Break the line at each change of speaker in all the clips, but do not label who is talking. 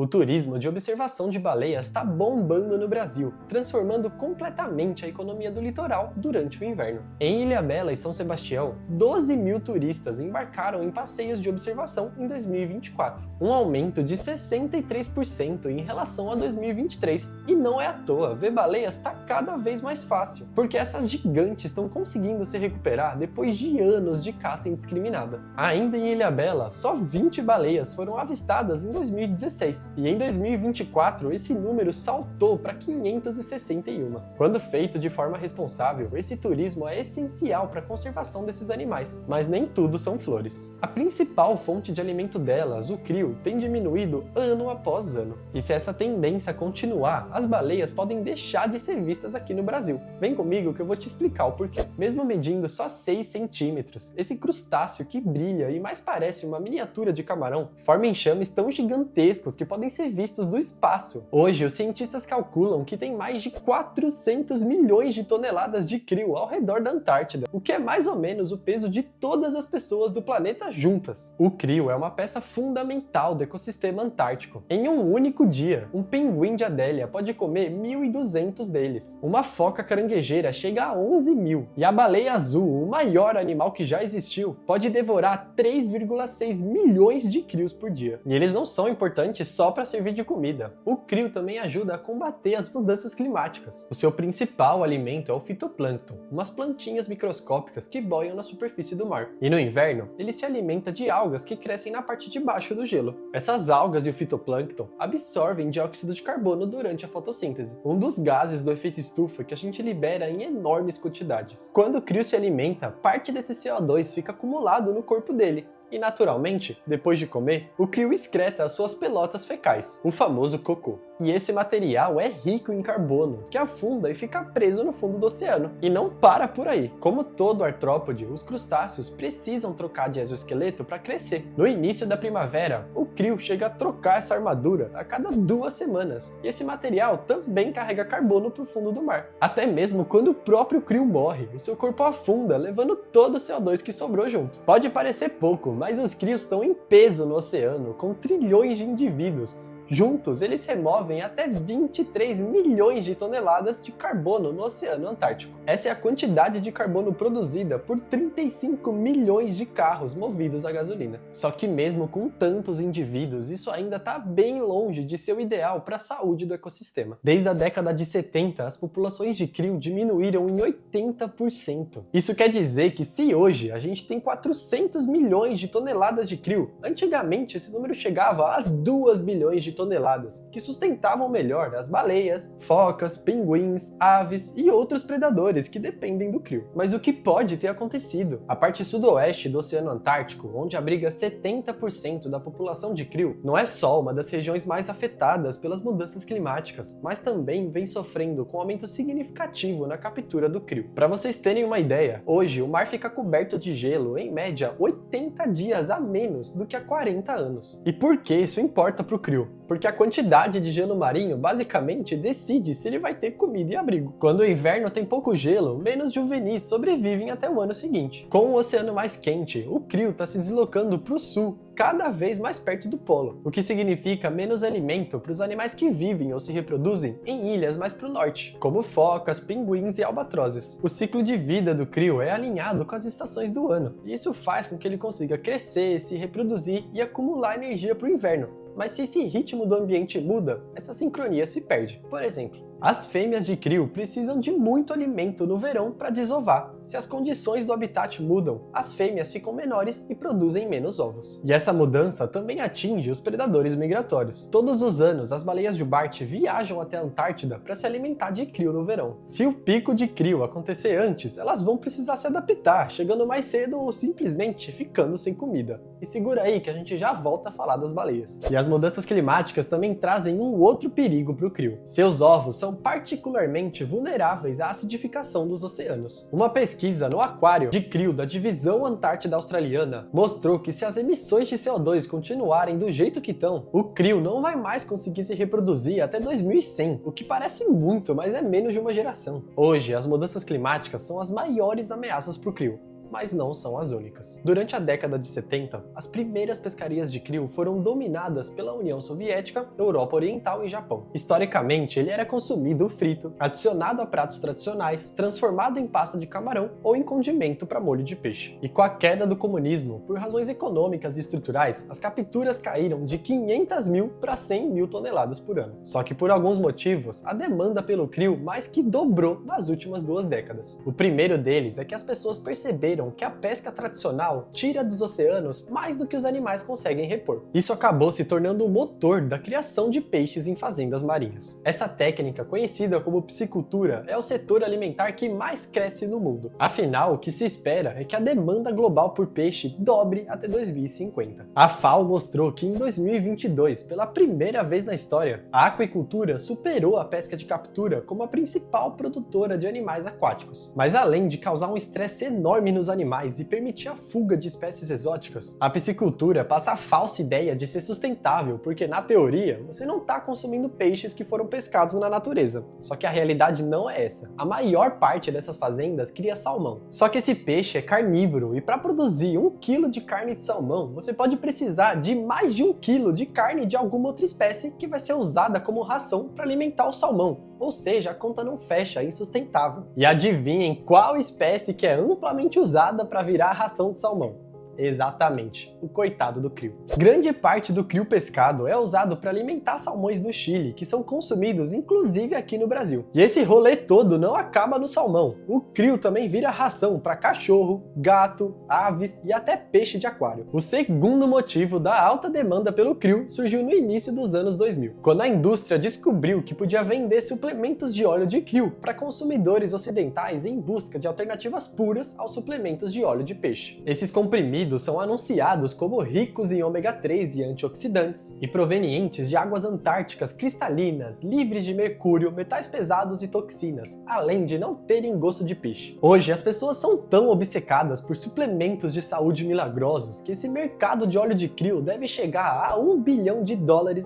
O turismo de observação de baleias está bombando no Brasil, transformando completamente a economia do litoral durante o inverno. Em Ilhabela e São Sebastião, 12 mil turistas embarcaram em passeios de observação em 2024, um aumento de 63% em relação a 2023. E não é à toa, ver baleias está cada vez mais fácil, porque essas gigantes estão conseguindo se recuperar depois de anos de caça indiscriminada. Ainda em Ilhabela, só 20 baleias foram avistadas em 2016. E em 2024, esse número saltou para 561. Quando feito de forma responsável, esse turismo é essencial para a conservação desses animais, mas nem tudo são flores. A principal fonte de alimento delas, o crio, tem diminuído ano após ano. E se essa tendência continuar, as baleias podem deixar de ser vistas aqui no Brasil. Vem comigo que eu vou te explicar o porquê. Mesmo medindo só 6 centímetros, esse crustáceo que brilha e mais parece uma miniatura de camarão, forma enxames tão gigantescos que podem ser vistos do espaço. Hoje, os cientistas calculam que tem mais de 400 milhões de toneladas de crio ao redor da Antártida, o que é mais ou menos o peso de todas as pessoas do planeta juntas. O crio é uma peça fundamental do ecossistema antártico. Em um único dia, um pinguim de Adélia pode comer 1.200 deles. Uma foca caranguejeira chega a 11 mil. E a baleia azul, o maior animal que já existiu, pode devorar 3,6 milhões de crios por dia. E eles não são importantes só para servir de comida. O crio também ajuda a combater as mudanças climáticas. O seu principal alimento é o fitoplâncton, umas plantinhas microscópicas que boiam na superfície do mar. E no inverno, ele se alimenta de algas que crescem na parte de baixo do gelo. Essas algas e o fitoplâncton absorvem dióxido de carbono durante a fotossíntese, um dos gases do efeito estufa que a gente libera em enormes quantidades. Quando o crio se alimenta, parte desse CO2 fica acumulado no corpo dele. E naturalmente, depois de comer, o crio excreta as suas pelotas fecais, o famoso cocô. E esse material é rico em carbono, que afunda e fica preso no fundo do oceano. E não para por aí. Como todo artrópode, os crustáceos precisam trocar de exoesqueleto para crescer. No início da primavera, o crio chega a trocar essa armadura a cada 2 semanas. E esse material também carrega carbono para o fundo do mar. Até mesmo quando o próprio crio morre, o seu corpo afunda, levando todo o CO2 que sobrou junto. Pode parecer pouco, mas os crios estão em peso no oceano, com trilhões de indivíduos. Juntos, eles removem até 23 milhões de toneladas de carbono no Oceano Antártico. Essa é a quantidade de carbono produzida por 35 milhões de carros movidos a gasolina. Só que mesmo com tantos indivíduos, isso ainda está bem longe de ser o ideal para a saúde do ecossistema. Desde a década de 70, as populações de crio diminuíram em 80%. Isso quer dizer que se hoje a gente tem 400 milhões de toneladas de crio, antigamente esse número chegava a 2 bilhões de toneladas, que sustentavam melhor as baleias, focas, pinguins, aves e outros predadores que dependem do crio. Mas o que pode ter acontecido? A parte sudoeste do Oceano Antártico, onde abriga 70% da população de crio, não é só uma das regiões mais afetadas pelas mudanças climáticas, mas também vem sofrendo com um aumento significativo na captura do crio. Para vocês terem uma ideia, hoje o mar fica coberto de gelo em média 80 dias a menos do que há 40 anos. E por que isso importa para o crio? Porque a quantidade de gelo marinho basicamente decide se ele vai ter comida e abrigo. Quando o inverno tem pouco gelo, menos juvenis sobrevivem até o ano seguinte. Com o oceano mais quente, o crio está se deslocando para o sul, cada vez mais perto do polo, o que significa menos alimento para os animais que vivem ou se reproduzem em ilhas mais para o norte, como focas, pinguins e albatrozes. O ciclo de vida do crio é alinhado com as estações do ano, e isso faz com que ele consiga crescer, se reproduzir e acumular energia para o inverno. Mas se esse ritmo do ambiente muda, essa sincronia se perde. Por exemplo, as fêmeas de crio precisam de muito alimento no verão para desovar. Se as condições do habitat mudam, as fêmeas ficam menores e produzem menos ovos. E essa mudança também atinge os predadores migratórios. Todos os anos, as baleias jubarte viajam até a Antártida para se alimentar de crio no verão. Se o pico de crio acontecer antes, elas vão precisar se adaptar, chegando mais cedo ou simplesmente ficando sem comida. E segura aí que a gente já volta a falar das baleias. E as mudanças climáticas também trazem um outro perigo para o crio. Seus ovos são particularmente vulneráveis à acidificação dos oceanos. Uma pesquisa no aquário de crio da Divisão Antártida Australiana mostrou que se as emissões de CO2 continuarem do jeito que estão, o crio não vai mais conseguir se reproduzir até 2100, o que parece muito, mas é menos de uma geração. Hoje, as mudanças climáticas são as maiores ameaças para o crio. mas não são as únicas. Durante a década de 70, as primeiras pescarias de krill foram dominadas pela União Soviética, Europa Oriental e Japão. Historicamente, ele era consumido frito, adicionado a pratos tradicionais, transformado em pasta de camarão ou em condimento para molho de peixe. E com a queda do comunismo, por razões econômicas e estruturais, as capturas caíram de 500 mil para 100 mil toneladas por ano. Só que por alguns motivos, a demanda pelo krill mais que dobrou nas últimas 2 décadas. O primeiro deles é que as pessoas perceberam que a pesca tradicional tira dos oceanos mais do que os animais conseguem repor. Isso acabou se tornando o motor da criação de peixes em fazendas marinhas. Essa técnica, conhecida como piscicultura, é o setor alimentar que mais cresce no mundo. Afinal, o que se espera é que a demanda global por peixe dobre até 2050. A FAO mostrou que em 2022, pela primeira vez na história, a aquicultura superou a pesca de captura como a principal produtora de animais aquáticos. Mas além de causar um estresse enorme nos animais e permitir a fuga de espécies exóticas, a piscicultura passa a falsa ideia de ser sustentável, porque na teoria você não está consumindo peixes que foram pescados na natureza. Só que a realidade não é essa. A maior parte dessas fazendas cria salmão. Só que esse peixe é carnívoro e para produzir 1 kg de carne de salmão, você pode precisar de mais de 1 kg de carne de alguma outra espécie que vai ser usada como ração para alimentar o salmão. Ou seja, a conta não fecha, é insustentável. E adivinhem qual espécie que é amplamente usada para virar a ração de salmão? Exatamente, o coitado do krill. Grande parte do krill pescado é usado para alimentar salmões do Chile, que são consumidos inclusive aqui no Brasil. E esse rolê todo não acaba no salmão. O krill também vira ração para cachorro, gato, aves e até peixe de aquário. O segundo motivo da alta demanda pelo krill surgiu no início dos anos 2000, quando a indústria descobriu que podia vender suplementos de óleo de krill para consumidores ocidentais em busca de alternativas puras aos suplementos de óleo de peixe. Esses comprimidos são anunciados como ricos em ômega 3 e antioxidantes e provenientes de águas antárticas cristalinas, livres de mercúrio, metais pesados e toxinas, além de não terem gosto de peixe. Hoje, as pessoas são tão obcecadas por suplementos de saúde milagrosos que esse mercado de óleo de krill deve chegar a $1 bilhão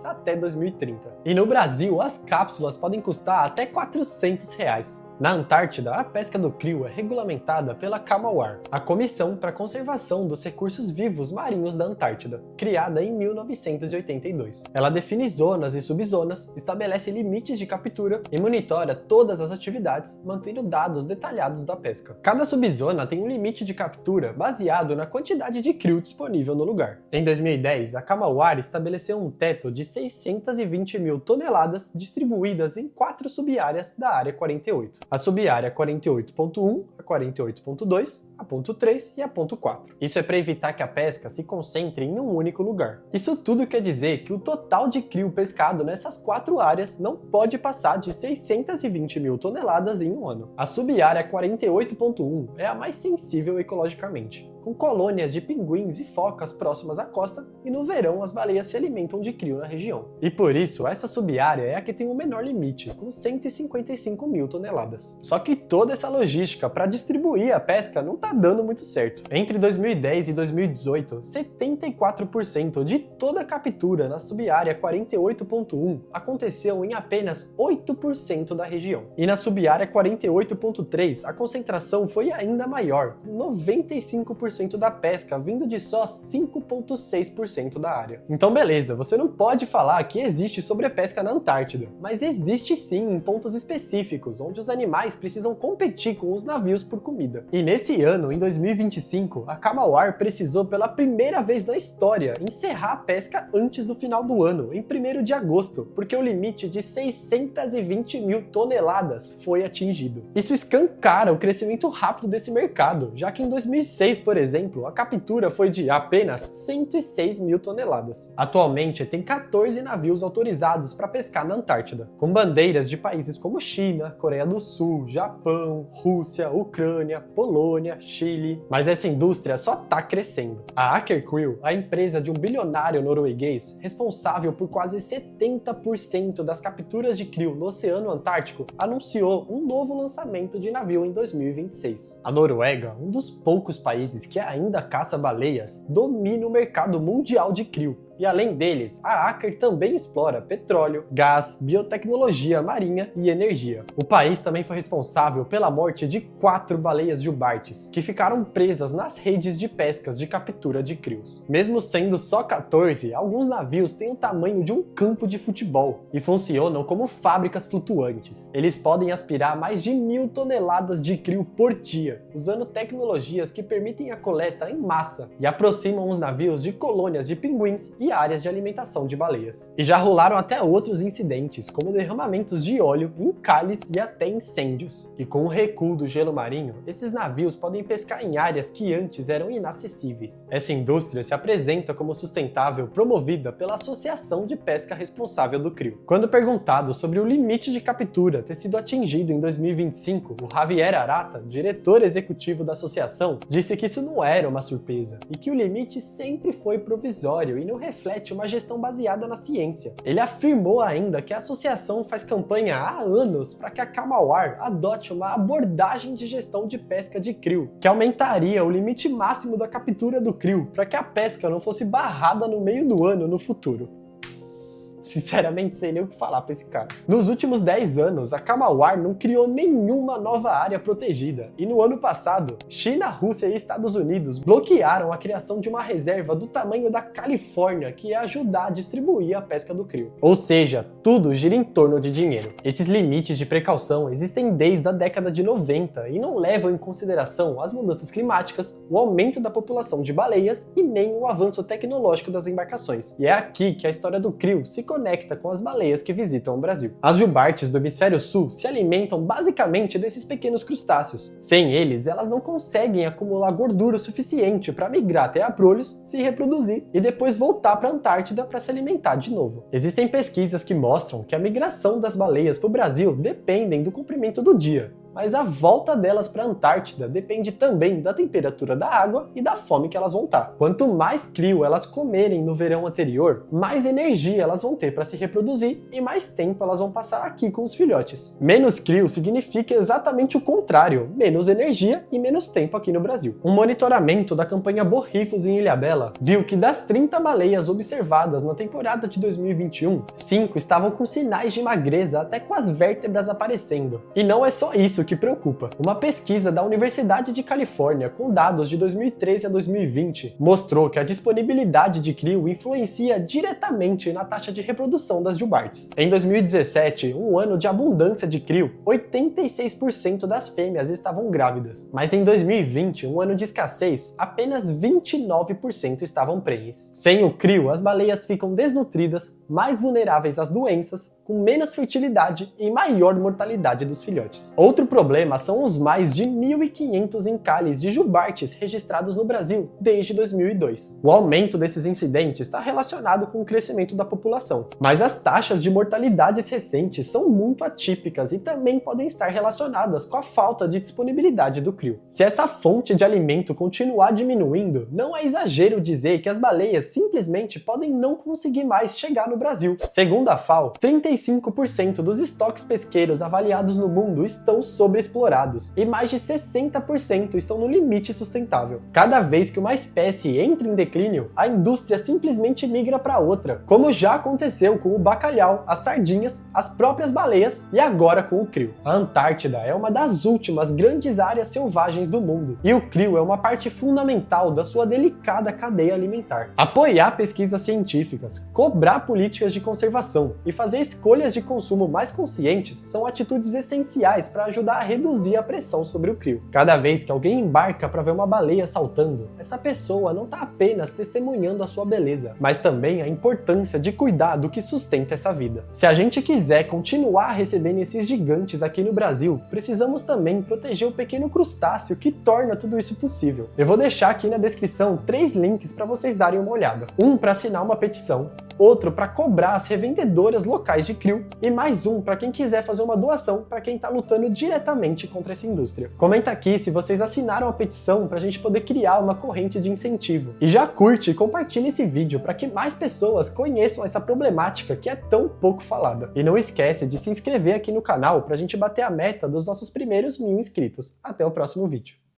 até 2030. E no Brasil, as cápsulas podem custar até R$400. Na Antártida, a pesca do krill é regulamentada pela CAMAWAR, a Comissão para a Conservação dos Recursos Vivos Marinhos da Antártida, criada em 1982. Ela define zonas e subzonas, estabelece limites de captura e monitora todas as atividades, mantendo dados detalhados da pesca. Cada subzona tem um limite de captura baseado na quantidade de krill disponível no lugar. Em 2010, a CAMAWAR estabeleceu um teto de 620 mil toneladas distribuídas em 4 sub-áreas da Área 48. A sub-área 48.1, a 48.2, a ponto 3 e a ponto 4. Isso é para evitar que a pesca se concentre em um único lugar. Isso tudo quer dizer que o total de krill pescado nessas 4 áreas não pode passar de 620 mil toneladas em um ano. A sub-área 48.1 é a mais sensível ecologicamente, com colônias de pinguins e focas próximas à costa, e no verão as baleias se alimentam de krill na região. E por isso, essa sub-área é a que tem o menor limite, com 155 mil toneladas. Só que toda essa logística para distribuir a pesca não tá dando muito certo. Entre 2010 e 2018, 74% de toda a captura na sub-área 48.1 aconteceu em apenas 8% da região. E na sub-área 48.3, a concentração foi ainda maior, com 95% da pesca vindo de só 5,6% da área. Então beleza, você não pode falar que existe sobrepesca na Antártida, mas existe sim em pontos específicos, onde os animais precisam competir com os navios por comida. E nesse ano, em 2025, a CAMAWAR precisou pela primeira vez na história encerrar a pesca antes do final do ano, em 1º de agosto, porque o limite de 620 mil toneladas foi atingido. Isso escancara o crescimento rápido desse mercado, já que em 2006, por exemplo, a captura foi de apenas 106 mil toneladas. Atualmente, tem 14 navios autorizados para pescar na Antártida, com bandeiras de países como China, Coreia do Sul, Japão, Rússia, Ucrânia, Polônia, Chile. Mas essa indústria só tá crescendo. A Aker Krill, a empresa de um bilionário norueguês, responsável por quase 70% das capturas de krill no Oceano Antártico, anunciou um novo lançamento de navio em 2026. A Noruega, um dos poucos países que ainda caça baleias, domina o mercado mundial de krill. E além deles, a Aker também explora petróleo, gás, biotecnologia marinha e energia. O país também foi responsável pela morte de 4 baleias jubartes, que ficaram presas nas redes de pescas de captura de krios. Mesmo sendo só 14, alguns navios têm o tamanho de um campo de futebol e funcionam como fábricas flutuantes. Eles podem aspirar mais de 1.000 toneladas de crio por dia, usando tecnologias que permitem a coleta em massa e aproximam os navios de colônias de pinguins e áreas de alimentação de baleias. E já rolaram até outros incidentes, como derramamentos de óleo em cáliz e até incêndios. E com o recuo do gelo marinho, esses navios podem pescar em áreas que antes eram inacessíveis. Essa indústria se apresenta como sustentável, promovida pela Associação de Pesca Responsável do Crio. Quando perguntado sobre o limite de captura ter sido atingido em 2025, o Javier Arata, diretor executivo da associação, disse que isso não era uma surpresa e que o limite sempre foi provisório e não reflete uma gestão baseada na ciência. Ele afirmou ainda que a associação faz campanha há anos para que a Camauar adote uma abordagem de gestão de pesca de crio, que aumentaria o limite máximo da captura do crio para que a pesca não fosse barrada no meio do ano no futuro. Sinceramente, sei nem o que falar pra esse cara. Nos últimos 10 anos, a Camauar não criou nenhuma nova área protegida. E no ano passado, China, Rússia e Estados Unidos bloquearam a criação de uma reserva do tamanho da Califórnia que ia ajudar a distribuir a pesca do crio. Ou seja, tudo gira em torno de dinheiro. Esses limites de precaução existem desde a década de 90 e não levam em consideração as mudanças climáticas, o aumento da população de baleias e nem o avanço tecnológico das embarcações. E é aqui que a história do crio se conecta com as baleias que visitam o Brasil. As jubartes do hemisfério sul se alimentam basicamente desses pequenos crustáceos. Sem eles, elas não conseguem acumular gordura o suficiente para migrar até Abrolhos, se reproduzir e depois voltar para a Antártida para se alimentar de novo. Existem pesquisas que mostram que a migração das baleias para o Brasil dependem do comprimento do dia, mas a volta delas para a Antártida depende também da temperatura da água e da fome que elas vão estar. Quanto mais crio elas comerem no verão anterior, mais energia elas vão ter para se reproduzir e mais tempo elas vão passar aqui com os filhotes. Menos crio significa exatamente o contrário, menos energia e menos tempo aqui no Brasil. Um monitoramento da campanha Borrifos em Ilhabela viu que das 30 baleias observadas na temporada de 2021, 5 estavam com sinais de magreza até com as vértebras aparecendo. E não é só isso que preocupa. Uma pesquisa da Universidade de Califórnia com dados de 2013 a 2020 mostrou que a disponibilidade de crio influencia diretamente na taxa de reprodução das jubartes. Em 2017, um ano de abundância de crio, 86% das fêmeas estavam grávidas, mas em 2020, um ano de escassez, apenas 29% estavam prenhes. Sem o crio, as baleias ficam desnutridas, mais vulneráveis às doenças, com menos fertilidade e maior mortalidade dos filhotes. Outro problema são os mais de 1.500 encalhes de jubartes registrados no Brasil desde 2002. O aumento desses incidentes está relacionado com o crescimento da população, mas as taxas de mortalidades recentes são muito atípicas e também podem estar relacionadas com a falta de disponibilidade do crio. Se essa fonte de alimento continuar diminuindo, não é exagero dizer que as baleias simplesmente podem não conseguir mais chegar no Brasil. Segundo a FAO, 35% dos estoques pesqueiros avaliados no mundo estão sobreexplorados e mais de 60% estão no limite sustentável. Cada vez que uma espécie entra em declínio, a indústria simplesmente migra para outra, como já aconteceu com o bacalhau, as sardinhas, as próprias baleias e agora com o crio. A Antártida é uma das últimas grandes áreas selvagens do mundo e o crio é uma parte fundamental da sua delicada cadeia alimentar. Apoiar pesquisas científicas, cobrar políticas de conservação e fazer escolhas de consumo mais conscientes são atitudes essenciais para ajudar a reduzir a pressão sobre o crio. Cada vez que alguém embarca para ver uma baleia saltando, essa pessoa não está apenas testemunhando a sua beleza, mas também a importância de cuidar do que sustenta essa vida. Se a gente quiser continuar recebendo esses gigantes aqui no Brasil, precisamos também proteger o pequeno crustáceo que torna tudo isso possível. Eu vou deixar aqui na descrição 3 links para vocês darem uma olhada. Um para assinar uma petição, outro para cobrar as revendedoras locais de crio e mais um para quem quiser fazer uma doação para quem está lutando diretamente contra essa indústria. Comenta aqui se vocês assinaram a petição para a gente poder criar uma corrente de incentivo. E já curte e compartilha esse vídeo para que mais pessoas conheçam essa problemática que é tão pouco falada. E não esquece de se inscrever aqui no canal para a gente bater a meta dos nossos primeiros 1000 inscritos. Até o próximo vídeo.